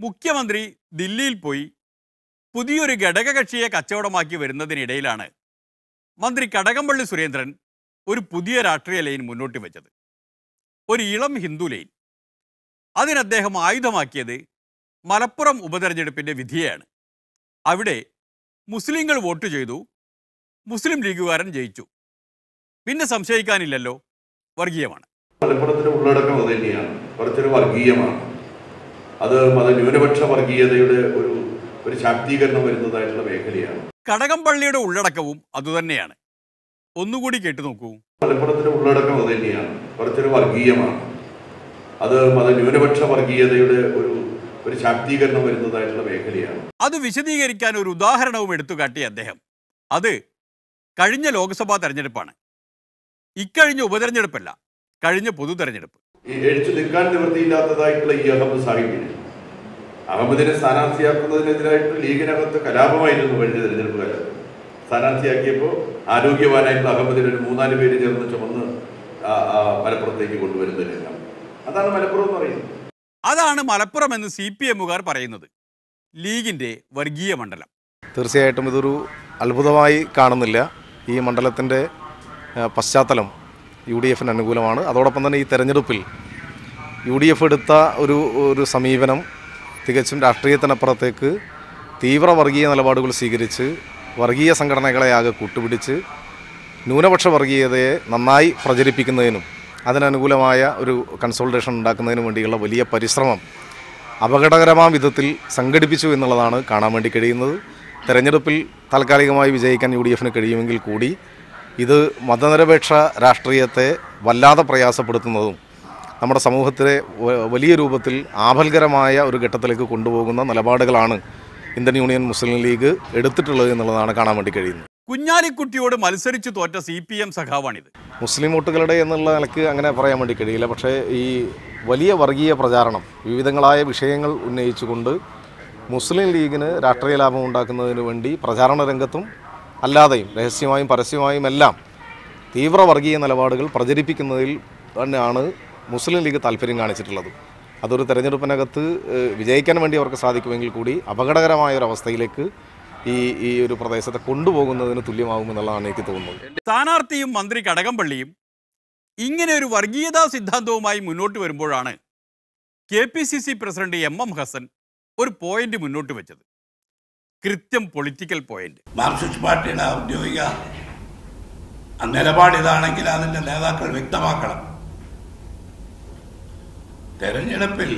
മുഖ്യമന്ത്രി ദില്ലിയിൽ പോയി പുതിയൊരു ഘടകകക്ഷിയെ കച്ചവടമാക്കി വരുന്നതിനിടയിലാണ് മന്ത്രി കടകംപള്ളി സുരേന്ദ്രൻ ഒരു പുതിയ രാഷ്ട്രീയ ലൈൻ മുന്നോട്ട് വെച്ചത്. ഒരു ഇളം ഹിന്ദു ലൈൻ. അതിന് അദ്ദേഹം ആയുധമാക്കിയത് മലപ്പുറം ഉപതെരഞ്ഞെടുപ്പിൻ്റെ വിധിയെയാണ്. അവിടെ മുസ്ലിങ്ങൾ വോട്ട് ചെയ്തു, മുസ്ലിം ലീഗുകാരൻ ജയിച്ചു. പിന്നെ സംശയിക്കാനില്ലല്ലോ, വർഗീയമാണ്. മലപ്പുറത്തിന്റെ ഉള്ളടക്കം അത് തന്നെയാണ്, കുറച്ചൊരു വർഗീയമാണ്. അത് മതന്യൂനപക്ഷ വർഗീയതയുടെ ഒരു ശാക്തീകരണം വരുന്നതായിട്ടുള്ള മേഖലയാണ്. കടകംപള്ളിയുടെ ഉള്ളടക്കവും അതുതന്നെയാണ്. ഒന്നുകൂടി കേട്ടു നോക്കൂ. മലപ്പുറത്തിന്റെ ഉള്ളടക്കം അത് തന്നെയാണ്, കുറച്ചൊരു വർഗീയമാണ്. അത് മതന്യൂനപക്ഷ വർഗീയതയുടെ ഒരു ശാക്തീകരണം വരുന്നതായിട്ടുള്ള മേഖലയാണ്. അത് വിശദീകരിക്കാൻ ഒരു ഉദാഹരണവും എടുത്തുകാട്ടി അദ്ദേഹം. അത് കഴിഞ്ഞ ലോക്സഭാ തെരഞ്ഞെടുപ്പാണ്. ഇക്കഴിഞ്ഞ ഉപതെരഞ്ഞെടുപ്പല്ല, കഴിഞ്ഞ പൊതു തെരഞ്ഞെടുപ്പ്. എഴുച്ചു നിൽക്കാൻ നിവൃത്തിയില്ലാത്തതായിട്ടുള്ള ഈ അഹമ്മദിനെ സ്ഥാനാർത്ഥിയാക്കുന്നതിനെതിരായിട്ട് ലീഗിനകത്ത് കലാപമായിരുന്നു കഴിഞ്ഞ തെരഞ്ഞെടുപ്പ് കാലത്ത്. സ്ഥാനാർത്ഥിയാക്കിയപ്പോൾ ആരോഗ്യവാനായിട്ടുള്ള അഹമ്മദിനെ ഒരു 3-4 പേര് ചേർന്ന് ചുമന്ന് മലപ്പുറത്തേക്ക് കൊണ്ടുവരുന്ന രംഗം. അതാണ് മലപ്പുറം എന്ന് പറയുന്നത്. അതാണ് മലപ്പുറം എന്ന് CPM-കാർ പറയുന്നത്. ലീഗിന്റെ വർഗീയ മണ്ഡലം. തീർച്ചയായിട്ടും ഇതൊരു അത്ഭുതമായി കാണുന്നില്ല. ഈ മണ്ഡലത്തിൻ്റെ പശ്ചാത്തലം UDF-ന് അനുകൂലമാണ്. അതോടൊപ്പം തന്നെ ഈ തെരഞ്ഞെടുപ്പിൽ UDF എടുത്ത ഒരു സമീപനം തികച്ചും രാഷ്ട്രീയത്തിനപ്പുറത്തേക്ക് തീവ്ര വർഗീയ നിലപാടുകൾ സ്വീകരിച്ച് വർഗീയ സംഘടനകളെ ആകെ കൂട്ടുപിടിച്ച് ന്യൂനപക്ഷ വർഗീയതയെ നന്നായി പ്രചരിപ്പിക്കുന്നതിനും അതിനനുകൂലമായ ഒരു കൺസോൾട്ടേഷൻ ഉണ്ടാക്കുന്നതിനും വേണ്ടിയുള്ള വലിയ പരിശ്രമം അപകടകരമായ വിധത്തിൽ സംഘടിപ്പിച്ചു എന്നുള്ളതാണ് കാണാൻ വേണ്ടി കഴിയുന്നത്. തെരഞ്ഞെടുപ്പിൽ താൽക്കാലികമായി വിജയിക്കാൻ UDF-ന് കഴിയുമെങ്കിൽ കൂടി ഇത് മതനിരപേക്ഷ രാഷ്ട്രീയത്തെ വല്ലാതെ പ്രയാസപ്പെടുത്തുന്നതും നമ്മുടെ സമൂഹത്തിലെ വലിയ രൂപത്തിൽ ആപൽകരമായ ഒരു ഘട്ടത്തിലേക്ക് കൊണ്ടുപോകുന്ന നിലപാടുകളാണ് ഇന്ത്യൻ യൂണിയൻ മുസ്ലിം ലീഗ് എടുത്തിട്ടുള്ളത് എന്നുള്ളതാണ് കാണാൻ വേണ്ടി കഴിയുന്നത്. കുഞ്ഞാലിക്കുട്ടിയോട് മത്സരിച്ചു തോറ്റ CPM സഖാവാണിത്. മുസ്ലിം വോട്ടുകളുടെ എന്നുള്ള നിലക്ക് അങ്ങനെ പറയാൻ വേണ്ടി കഴിയില്ല. പക്ഷേ ഈ വലിയ വർഗീയ പ്രചാരണം വിവിധങ്ങളായ വിഷയങ്ങൾ ഉന്നയിച്ചുകൊണ്ട് മുസ്ലിം ലീഗിന് രാഷ്ട്രീയ ലാഭം ഉണ്ടാക്കുന്നതിന് വേണ്ടി പ്രചാരണ രംഗത്തും അല്ലാതെയും രഹസ്യമായും പരസ്യമായും എല്ലാം തീവ്ര വർഗീയ നിലപാടുകൾ പ്രചരിപ്പിക്കുന്നതിൽ തന്നെയാണ് മുസ്ലിം ലീഗ് താല്പര്യം കാണിച്ചിട്ടുള്ളത്. അതൊരു തെരഞ്ഞെടുപ്പിനകത്ത് വിജയിക്കാൻ വേണ്ടി അവർക്ക് സാധിക്കുമെങ്കിൽ കൂടി അപകടകരമായ ഒരു അവസ്ഥയിലേക്ക് ഈ ഒരു പ്രദേശത്തെ കൊണ്ടുപോകുന്നതിന് തുല്യമാകുമെന്നുള്ളതാണ് എനിക്ക് തോന്നുന്നത്. സ്ഥാനാർത്ഥിയും മന്ത്രി കടകംപള്ളിയും ഇങ്ങനെ ഒരു വർഗീയതാ സിദ്ധാന്തവുമായി മുന്നോട്ട് വരുമ്പോഴാണ് KPCC പ്രസിഡന്റ് MM ഹസൻ ഒരു പോയിന്റ് മുന്നോട്ട് വെച്ചത്. കൃത്യം പൊളിറ്റിക്കൽ പോയിന്റ്. മാർക്സിസ്റ്റ് പാർട്ടിയുടെ ഔദ്യോഗിക നിലപാട് ഇതാണെങ്കിൽ അതിൻ്റെ നേതാക്കൾ വ്യക്തമാക്കണം. തെരഞ്ഞെടുപ്പിൽ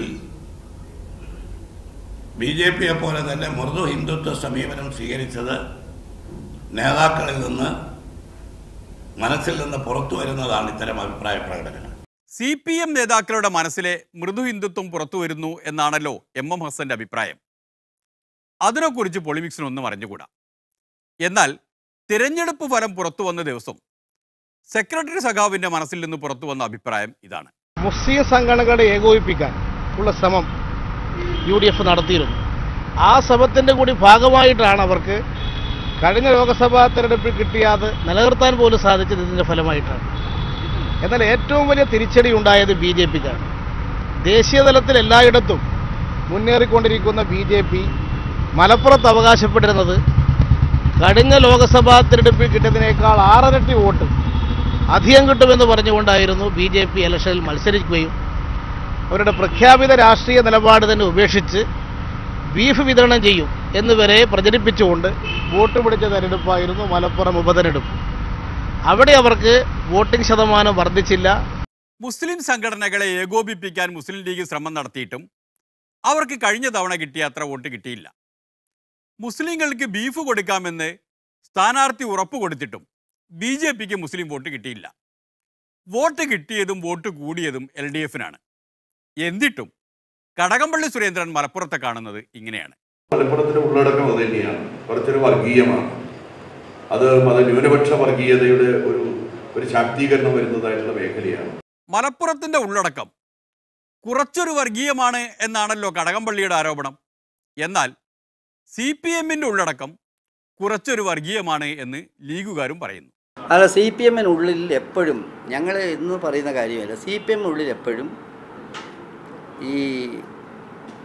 BJP-യെ പോലെ തന്നെ മൃദു ഹിന്ദുത്വ സമീപനം സ്വീകരിച്ചത് നേതാക്കളിൽ നിന്ന് മനസ്സിൽ നിന്ന് പുറത്തു വരുന്നതാണ് ഇത്തരം അഭിപ്രായ പ്രകടനങ്ങൾ. CPM നേതാക്കളുടെ മനസ്സിലെ മൃദു ഹിന്ദുത്വം പുറത്തു വരുന്നു എന്നാണല്ലോ MM ഹസന്റെ അഭിപ്രായം. അതിനെക്കുറിച്ച് പൊളിമിക്സിനൊന്നും അറിഞ്ഞുകൂടാ. എന്നാൽ തിരഞ്ഞെടുപ്പ് ഫലം പുറത്തു വന്ന ദിവസം സെക്രട്ടറി സഖാവിന്റെ മനസ്സിൽ നിന്ന് പുറത്തു വന്ന അഭിപ്രായം ഇതാണ്. മുസ്ലിം സംഘടനകളെ ഏകോപിപ്പിക്കാൻ ഉള്ള ശ്രമം UDF നടത്തിയിരുന്നു. ആ ശ്രമത്തിൻ്റെ കൂടി ഭാഗമായിട്ടാണ് അവർക്ക് കഴിഞ്ഞ ലോക്സഭാ തെരഞ്ഞെടുപ്പിൽ കിട്ടിയത് നിലനിർത്താൻ പോലും സാധിച്ചത് ഇതിൻ്റെ ഫലമായിട്ടാണ്. എന്നാൽ ഏറ്റവും വലിയ തിരിച്ചടി ഉണ്ടായത് BJP-ക്കാണ്. ദേശീയ തലത്തിൽ എല്ലായിടത്തും മുന്നേറിക്കൊണ്ടിരിക്കുന്ന BJP മലപ്പുറത്ത് അവകാശപ്പെട്ടിരുന്നത് കഴിഞ്ഞ ലോക്സഭാ തെരഞ്ഞെടുപ്പിൽ കിട്ടിയതിനേക്കാൾ 6 ഇരട്ടി വോട്ട് അധികം കിട്ടുമെന്ന് പറഞ്ഞുകൊണ്ടായിരുന്നു BJP ഇലക്ഷനിൽ മത്സരിക്കുകയും അവരുടെ പ്രഖ്യാപിത രാഷ്ട്രീയ നിലപാട് തന്നെ ഉപേക്ഷിച്ച് ബീഫ് വിതരണം ചെയ്യും എന്നുവരെ പ്രചരിപ്പിച്ചുകൊണ്ട് വോട്ട് പിടിച്ച തെരഞ്ഞെടുപ്പായിരുന്നു മലപ്പുറം ഉപതെരഞ്ഞെടുപ്പ്. അവിടെ അവർക്ക് വോട്ടിംഗ് ശതമാനം വർദ്ധിച്ചില്ല. മുസ്ലിം സംഘടനകളെ ഏകോപിപ്പിക്കാൻ മുസ്ലിം ലീഗ് ശ്രമം നടത്തിയിട്ടും അവർക്ക് കഴിഞ്ഞ തവണ കിട്ടിയ അത്ര വോട്ട് കിട്ടിയില്ല. മുസ്ലിങ്ങൾക്ക് ബീഫ് കൊടുക്കാമെന്ന് സ്ഥാനാർത്ഥി ഉറപ്പ് കൊടുത്തിട്ടും BJP-ക്ക് മുസ്ലിം വോട്ട് കിട്ടിയില്ല. വോട്ട് കിട്ടിയതും വോട്ട് കൂടിയതും LDF-നാണ്. എന്നിട്ടും കടകംപള്ളി സുരേന്ദ്രൻ മലപ്പുറത്തെ കാണുന്നത് ഇങ്ങനെയാണ്. മലപ്പുറത്തിന്റെ ഉള്ളടക്കം അത് തന്നെയാണ്, കുറച്ചൊരു വർഗീയമാണ്. അത് മതന്യൂനപക്ഷ വർഗീയതയുടെ ഒരു ശാക്തീകരണം വരുന്നതായിട്ടുള്ള മേഖലയാണ്. മലപ്പുറത്തിന്റെ ഉള്ളടക്കം കുറച്ചൊരു വർഗീയമാണ് എന്നാണല്ലോ കടകംപള്ളിയുടെ ആരോപണം. എന്നാൽ CPM-ന്റെ ഉള്ളടക്കം കുറച്ചൊരു വർഗീയമാണ് എന്ന് ലീഗുകാരും പറയുന്നു. അല്ല, CPM-നുള്ളിൽ എപ്പോഴും ഞങ്ങൾ ഇന്ന് പറയുന്ന കാര്യമല്ല, CPM-നുള്ളിൽ എപ്പോഴും ഈ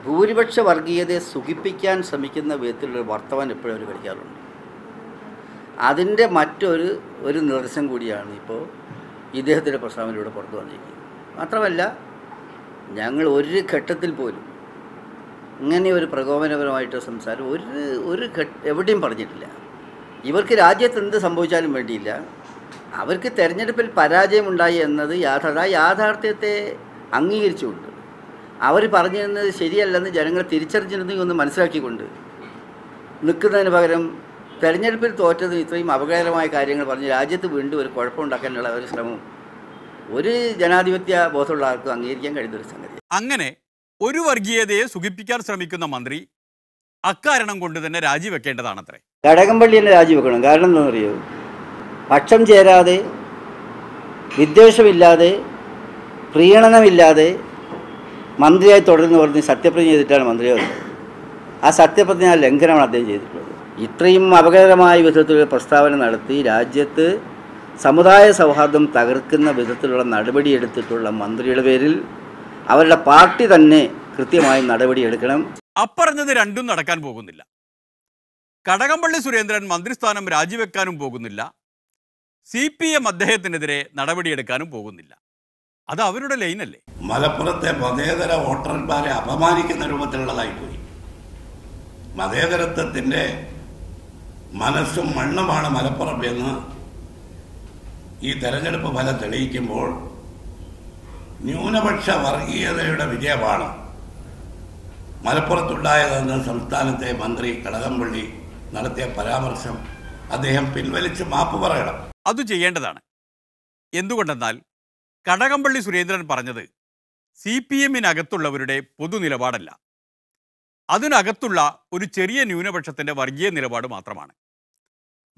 ഭൂരിപക്ഷ വർഗീയതയെ സുഖിപ്പിക്കാൻ ശ്രമിക്കുന്ന വിധത്തിലുള്ളൊരു വർത്തമാനം എപ്പോഴും അവർ കളിക്കാറുണ്ട്. അതിൻ്റെ മറ്റൊരു നിദർശനം കൂടിയാണ് ഇപ്പോൾ ഇദ്ദേഹത്തിൻ്റെ പ്രസ്താവനയിലൂടെ പുറത്തു വന്നിരിക്കുന്നത്. മാത്രമല്ല, ഞങ്ങൾ ഒരു ഘട്ടത്തിൽ പോലും ഇങ്ങനെ ഒരു പ്രകോപനപരമായിട്ട് സംസാരം എവിടെയും പറഞ്ഞിട്ടില്ല. ഇവർക്ക് രാജ്യത്ത് എന്ത് സംഭവിച്ചാലും വേണ്ടിയില്ല, അവർക്ക് തെരഞ്ഞെടുപ്പിൽ പരാജയമുണ്ടായി എന്നത് യാഥാർത്ഥ്യത്തെ അംഗീകരിച്ചുകൊണ്ട് അവർ പറഞ്ഞിരുന്നത് ശരിയല്ലെന്ന് ജനങ്ങൾ തിരിച്ചറിഞ്ഞിരുന്നെങ്കിൽ ഒന്ന് മനസ്സിലാക്കിക്കൊണ്ട് നിൽക്കുന്നതിന് പകരം തെരഞ്ഞെടുപ്പിൽ തോറ്റത് ഇത്രയും അപകടകരമായ കാര്യങ്ങൾ പറഞ്ഞ് രാജ്യത്ത് വീണ്ടും ഒരു കുഴപ്പമുണ്ടാക്കാനുള്ള ഒരു ശ്രമം ഒരു ജനാധിപത്യ ബോധമുള്ള ആർക്കും അംഗീകരിക്കാൻ കഴിയുന്നൊരു സംഗതി. അങ്ങനെ ഒരു വർഗീയതയെ സുഖിപ്പിക്കാൻ ശ്രമിക്കുന്ന മന്ത്രി അക്കാരണം കൊണ്ട് തന്നെ രാജിവെക്കേണ്ടതാണത്രേ. കടകംപള്ളി തന്നെ രാജിവെക്കണം. കാരണം എന്താണെന്നറിയോ? പക്ഷം ചേരാതെ, വിദ്വേഷമില്ലാതെ, പ്രീണനമില്ലാതെ മന്ത്രിയായി തുടർന്ന് പറഞ്ഞ് സത്യപ്രതിജ്ഞ ചെയ്തിട്ടാണ് മന്ത്രിയാവുന്നത്. ആ സത്യപ്രതിജ്ഞ ലംഘനമാണ് അദ്ദേഹം ചെയ്തിട്ടുള്ളത്. ഇത്രയും അപകടകരമായ വിധത്തിലുള്ള പ്രസ്താവന നടത്തി രാജ്യത്ത് സമുദായ സൗഹാർദ്ദം തകർക്കുന്ന വിധത്തിലുള്ള നടപടിയെടുത്തിട്ടുള്ള മന്ത്രിയുടെ പേരിൽ അവരുടെ പാർട്ടി തന്നെ കൃത്യമായി നടപടിയെടുക്കണം. അപ്പറഞ്ഞത് രണ്ടും നടക്കാൻ പോകുന്നില്ല. കടകംപള്ളി സുരേന്ദ്രൻ മന്ത്രിസ്ഥാനം രാജിവെക്കാനും പോകുന്നില്ല, CPM അദ്ദേഹത്തിനെതിരെ നടപടിയെടുക്കാനും പോകുന്നില്ല. അത് അവരുടെ ലൈനല്ലേ? മലപ്പുറത്തെ മതേതര വോട്ടർമാരെ അപമാനിക്കുന്ന രൂപത്തിലുള്ളതായിപ്പോയി. മതേതരത്വത്തിൻ്റെ മനസ്സും മണ്ണുമാണ് മലപ്പുറം എന്ന് ഈ തെരഞ്ഞെടുപ്പ് ഫലം തെളിയിക്കുമ്പോൾ ന്യൂനപക്ഷ വർഗീയതയുടെ വിജയമാണ് മലപ്പുറത്തുണ്ടായതെന്ന് സംസ്ഥാനത്തെ മന്ത്രി കടകംപള്ളി നടത്തിയ പരാമർശം അദ്ദേഹം പിൻവലിച്ച് മാപ്പ് പറയണം. അത് ചെയ്യേണ്ടതാണ്. എന്തുകൊണ്ടെന്നാൽ കടകംപള്ളി സുരേന്ദ്രൻ പറഞ്ഞത് CPM-നകത്തുള്ളവരുടെ പൊതുനിലപാടല്ല, അതിനകത്തുള്ള ഒരു ചെറിയ ന്യൂനപക്ഷത്തിൻ്റെ വർഗീയ നിലപാട് മാത്രമാണ്.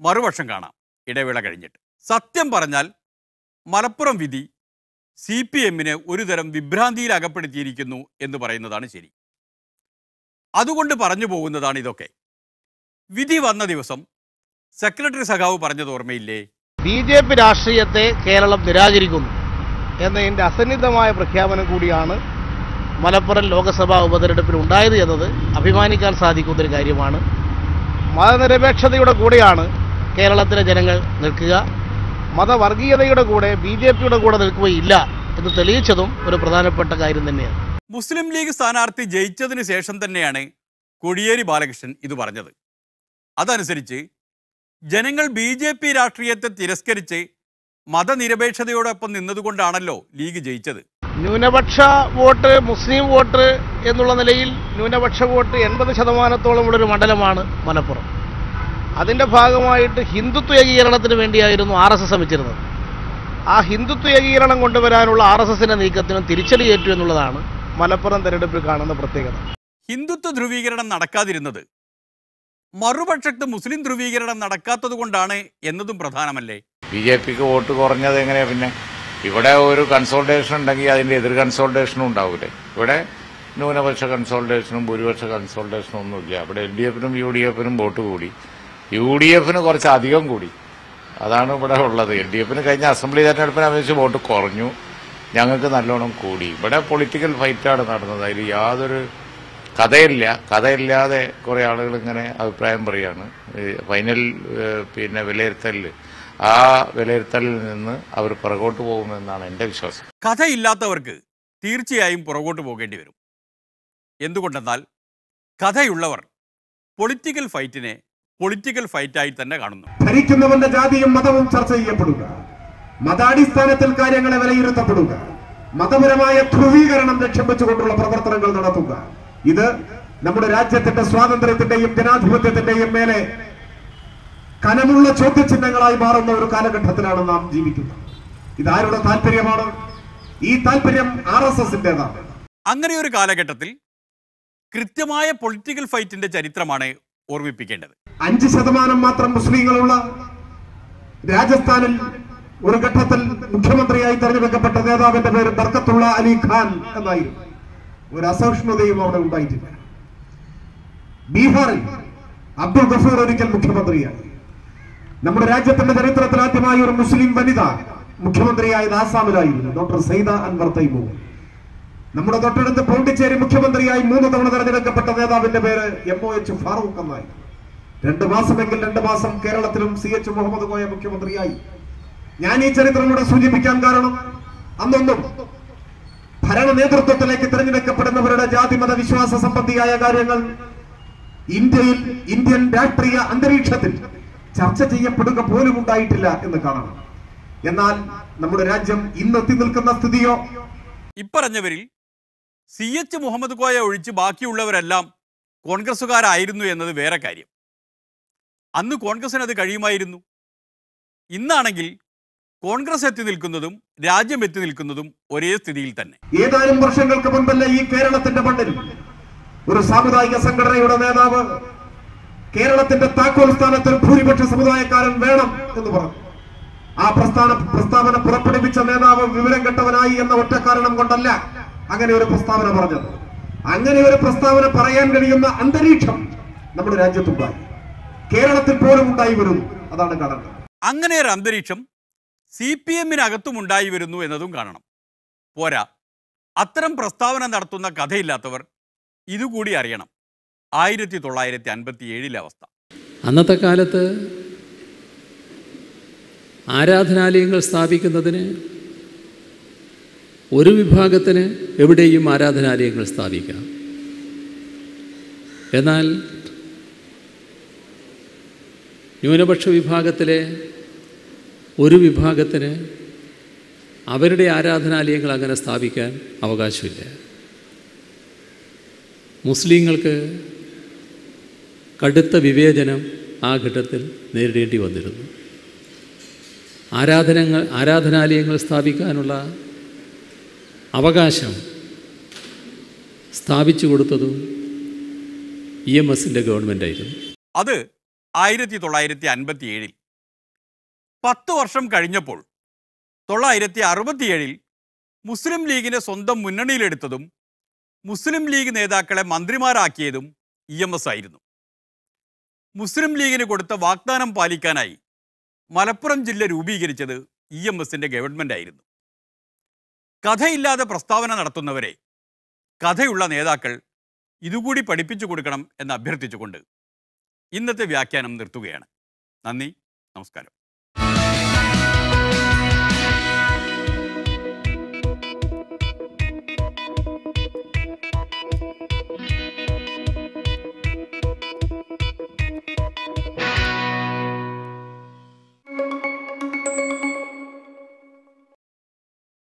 മറുപക്ഷം കാണാം ഇടവേള കഴിഞ്ഞിട്ട്. സത്യം പറഞ്ഞാൽ മലപ്പുറം വിധി CPM-നെ ഒരു തരം വിഭ്രാന്തിയിൽ അകപ്പെടുത്തിയിരിക്കുന്നു എന്ന് പറയുന്നതാണ് ശരി. അതുകൊണ്ട് പറഞ്ഞു പോകുന്നതാണ് ഇതൊക്കെ. വിധി വന്ന ദിവസം സെക്രട്ടറി സഖാവ് പറഞ്ഞത് ഓർമ്മയില്ലേ? BJP രാഷ്ട്രീയത്തെ കേരളം നിരാകരിക്കുന്നു എന്നതിൻ്റെ അസന്നിഗ്ധമായ പ്രഖ്യാപനം കൂടിയാണ് മലപ്പുറം ലോക്സഭാ ഉപതെരഞ്ഞെടുപ്പിൽ ഉണ്ടായത് എന്നത് അഭിമാനിക്കാൻ സാധിക്കുന്നൊരു കാര്യമാണ്. മതനിരപേക്ഷതയുടെ കൂടെയാണ് കേരളത്തിലെ ജനങ്ങൾ നിൽക്കുക. മതവർഗീയതയുടെ കൂടെ BJPയുടെ കൂടെ നിൽക്കുകയില്ല എന്ന് തെളിയിച്ചതും ഒരു പ്രധാനപ്പെട്ട കാര്യം തന്നെയാണ്. മുസ്ലിം ലീഗ് സ്ഥാനാർത്ഥി ജയിച്ചതിന് ശേഷം തന്നെയാണ് കോടിയേരി ബാലകൃഷ്ണൻ ഇത് പറഞ്ഞത്. അതനുസരിച്ച് ജനങ്ങൾ BJP രാഷ്ട്രീയത്തെ തിരസ്കരിച്ച് മതനിരപേക്ഷതയോടൊപ്പം നിന്നതുകൊണ്ടാണല്ലോ ലീഗ് ജയിച്ചത്. ന്യൂനപക്ഷ വോട്ട്, മുസ്ലിം വോട്ട് എന്നുള്ള നിലയിൽ ന്യൂനപക്ഷ വോട്ട് 80%-ഓളമുള്ളൊരു മണ്ഡലമാണ് മലപ്പുറം. അതിൻ്റെ ഭാഗമായിട്ട് ഹിന്ദുത്വ ഏകീകരണത്തിന് വേണ്ടിയായിരുന്നു RSS ശ്രമിച്ചിരുന്നത്. ആ ഹിന്ദുത്വ ഏകീകരണം കൊണ്ടുവരാനുള്ള RSSന്റെ നീക്കത്തിനും തിരിച്ചടിയേറ്റു എന്നുള്ളതാണ് മലപ്പുറം തെരഞ്ഞെടുപ്പിൽ കാണുന്ന പ്രത്യേകത. ഹിന്ദുത്വ ധ്രുവീകരണം നടക്കാതിരുന്നത് മറുപക്ഷത്ത് മുസ്ലിം ധ്രുവീകരണം നടക്കാത്തത് കൊണ്ടാണ് എന്നതും പ്രധാനമല്ലേ? BJPക്ക് വോട്ട് കുറഞ്ഞത് എങ്ങനെയാ? പിന്നെ ഇവിടെ ഒരു കൺസോൾട്ടേഷൻ ഉണ്ടെങ്കിൽ അതിൻ്റെ എതിർ കൺസോൾട്ടേഷനും ഉണ്ടാവില്ലേ? ഇവിടെ ന്യൂനപക്ഷ കൺസോൾട്ടേഷനും ഭൂരിപക്ഷ കൺസോൾട്ടേഷനും ഒന്നുമില്ല. ഇവിടെ LDFനും UDFനും വോട്ട് കൂടി, UDFന് കുറച്ച് അധികം കൂടി. അതാണ് ഇവിടെ ഉള്ളത്. LDFന് കഴിഞ്ഞ അസംബ്ലി തെരഞ്ഞെടുപ്പിനെ അപേക്ഷിച്ച് വോട്ട് കുറഞ്ഞു, ഞങ്ങൾക്ക് നല്ലോണം കൂടി. ഇവിടെ പൊളിറ്റിക്കൽ ഫൈറ്റാണ് നടന്നത്. അതിൽ യാതൊരു കഥയില്ലാതെ കുറേ ആളുകൾ ഇങ്ങനെ അഭിപ്രായം പറയുകയാണ്. ഫൈനൽ വിലയിരുത്തലിൽ ആ വിലയിരുത്തലിൽ നിന്ന് അവർ പുറകോട്ട് പോകുമെന്നാണ് എൻ്റെ വിശ്വാസം. കഥയില്ലാത്തവർക്ക് തീർച്ചയായും പുറകോട്ട് പോകേണ്ടി വരും. എന്തുകൊണ്ടെന്നാൽ കഥയുള്ളവർ പൊളിറ്റിക്കൽ ഫൈറ്റിനെ പൊളിറ്റിക്കൽ ഫൈറ്റായി തന്നെ കാണുന്നു. ഭരിക്കുന്നവന്റെ ജാതിയും മതവും ചർച്ച ചെയ്യപ്പെടുക, മതാടിസ്ഥാനത്തിൽ കാര്യങ്ങളെ വിലയിരുത്തപ്പെടുക, മതപരമായ ധ്രുവീകരണം ലക്ഷ്യം വെച്ചുകൊണ്ടുള്ള പ്രവർത്തനങ്ങൾ നടത്തുക. ഇത് നമ്മുടെ രാജ്യത്തിന്റെ സ്വാതന്ത്ര്യത്തിന്റെയും ജനാധിപത്യത്തിന്റെയും മേലെ കനമുള്ള ചോദ്യചിഹ്നങ്ങളായി മാറുന്ന ഒരു കാലഘട്ടത്തിലാണ് നാം ജീവിക്കുന്നത്. ഇതാരുടെ താല്പര്യമാണ്? ഈ താല്പര്യം RSSന്റേതാണ്. അങ്ങനെ ഒരു കാലഘട്ടത്തിൽ കൃത്യമായ പൊളിറ്റിക്കൽ ഫൈറ്റിന്റെ ചരിത്രമാണ് ഓർമ്മിപ്പിക്കേണ്ടത്. 5% മാത്രം മുസ്ലിങ്ങളുള്ള രാജസ്ഥാനിൽ ഒരു ഘട്ടത്തിൽ മുഖ്യമന്ത്രിയായി തെരഞ്ഞെടുക്കപ്പെട്ട നേതാവിന്റെ പേര് ബർക്കത്തുള്ള അലി ഖാൻ എന്നായിരുന്നു. ഒരു അസഹിഷ്ണുതയും അവിടെ ഉണ്ടായിട്ടില്ല. ബീഹാറിൽ അബ്ദുൾ ഗഫൂർ ഒരിക്കൽ മുഖ്യമന്ത്രിയായി. നമ്മുടെ രാജ്യത്തിന്റെ ചരിത്രത്തിൽ ആദ്യമായി ഒരു മുസ്ലിം വനിത മുഖ്യമന്ത്രിയായത് ആസാമിലായിരുന്നു, ഡോക്ടർ സൈദ അൻവർ തൈമൂർ. നമ്മുടെ തൊട്ടടുത്ത് പോണ്ടിച്ചേരി മുഖ്യമന്ത്രിയായി 3 തവണ തെരഞ്ഞെടുക്കപ്പെട്ട നേതാവിന്റെ പേര് MOH ഫാറൂഖ് എന്നായി. 2 മാസമെങ്കിൽ 2 മാസം കേരളത്തിലും CH മുഹമ്മദ് കോയ മുഖ്യമന്ത്രിയായി. ഞാൻ ഈ ചരിത്രം ഇവിടെ സൂചിപ്പിക്കാൻ കാരണം അന്നൊന്നും ഭരണ നേതൃത്വത്തിലേക്ക് തിരഞ്ഞെടുക്കപ്പെടുന്നവരുടെ ജാതിമത വിശ്വാസ സംബന്ധിയായ കാര്യങ്ങൾ ഇന്ത്യൻ രാഷ്ട്രീയ അന്തരീക്ഷത്തിൽ ചർച്ച ചെയ്യപ്പെടുക പോലും ഉണ്ടായിട്ടില്ല എന്ന് കാണണം. എന്നാൽ നമ്മുടെ രാജ്യം ഇന്നെത്തി നിൽക്കുന്ന സ്ഥിതിയോ, ഇപ്പറഞ്ഞവരിൽ CH മുഹമ്മദ് കോയ ഒഴിച്ച് ബാക്കിയുള്ളവരെല്ലാം കോൺഗ്രസ്സുകാരായിരുന്നു എന്നത് വേറെ കാര്യം. അന്ന് കോൺഗ്രസിന് അത് കഴിയുമായിരുന്നു. ഇന്നാണെങ്കിൽ കോൺഗ്രസ് എത്തി നിൽക്കുന്നതും രാജ്യം എത്തി നിൽക്കുന്നതും ഒരേ സ്ഥിതിയിൽ തന്നെ. ഏതാനും വർഷങ്ങൾക്ക് മുൻപല്ല ഈ കേരളത്തിന്റെ മണ്ണിൽ ഒരു സാമുദായിക സംഘടനയുടെ നേതാവ് കേരളത്തിന്റെ താക്കോൽ സ്ഥാനത്തിൽ ഭൂരിപക്ഷ സമുദായക്കാരൻ വേണം എന്ന് പറഞ്ഞു. ആ പ്രസ്താവന പുറപ്പെടുവിച്ച നേതാവ് വിവരം കെട്ടവനായി എന്ന ഒറ്റ കാരണം കൊണ്ടല്ല അങ്ങനെ ഒരു പ്രസ്താവന പറഞ്ഞത്. അങ്ങനെ ഒരു പ്രസ്താവന പറയാൻ കഴിയുന്ന അന്തരീക്ഷം നമ്മുടെ രാജ്യത്തുണ്ടായി, കേരളത്തിൽ പോലും ഉണ്ടായി വരുന്നു. അതാണ് കാണേണ്ടത്. അങ്ങനെ ഒരു അന്തരീക്ഷം CPM-നകത്തും ഉണ്ടായി വരുന്നു എന്നതും കാണണം. പോരാ, അത്തരം പ്രസ്താവന നടത്തുന്ന കഥയില്ലാത്തവർ ഇതുകൂടി അറിയണം. 1957 അവസ്ഥ. അന്നത്തെ കാലത്ത് ആരാധനാലയങ്ങൾ സ്ഥാപിക്കുന്നതിന് ഒരു വിഭാഗത്തിന് എവിടെയും ആരാധനാലയങ്ങൾ സ്ഥാപിക്കാം. എന്നാൽ ന്യൂനപക്ഷ വിഭാഗത്തിലെ ഒരു വിഭാഗത്തിന് അവരുടെ ആരാധനാലയങ്ങൾ അങ്ങനെ സ്ഥാപിക്കാൻ അവകാശമില്ല. മുസ്ലിങ്ങൾക്ക് കടുത്ത വിവേചനം ആ ഘട്ടത്തിൽ നേരിടേണ്ടി വന്നിരുന്നു. ആരാധനാലയങ്ങൾ സ്ഥാപിക്കാനുള്ള അവകാശം സ്ഥാപിച്ചു കൊടുത്തതും EMSൻ്റെ ഗവൺമെൻറ്റായിരുന്നു. അത് 1957. 10 വർഷം കഴിഞ്ഞപ്പോൾ 1967 മുസ്ലിം ലീഗിനെ സ്വന്തം മുന്നണിയിലെടുത്തതും മുസ്ലിം ലീഗ് നേതാക്കളെ മന്ത്രിമാരാക്കിയതും EMS ആയിരുന്നു. മുസ്ലിം ലീഗിന് കൊടുത്ത വാഗ്ദാനം പാലിക്കാനായി മലപ്പുറം ജില്ല രൂപീകരിച്ചത് EMSൻ്റെ ഗവൺമെൻറ് ആയിരുന്നു. കഥയില്ലാതെ പ്രസ്താവന നടത്തുന്നവരെ കഥയുള്ള നേതാക്കൾ ഇതുകൂടി പഠിപ്പിച്ചു കൊടുക്കണം എന്ന് അഭ്യർത്ഥിച്ചുകൊണ്ട് ഇന്നത്തെ വ്യാഖ്യാനം നിർത്തുകയാണ്. നന്ദി, നമസ്കാരം.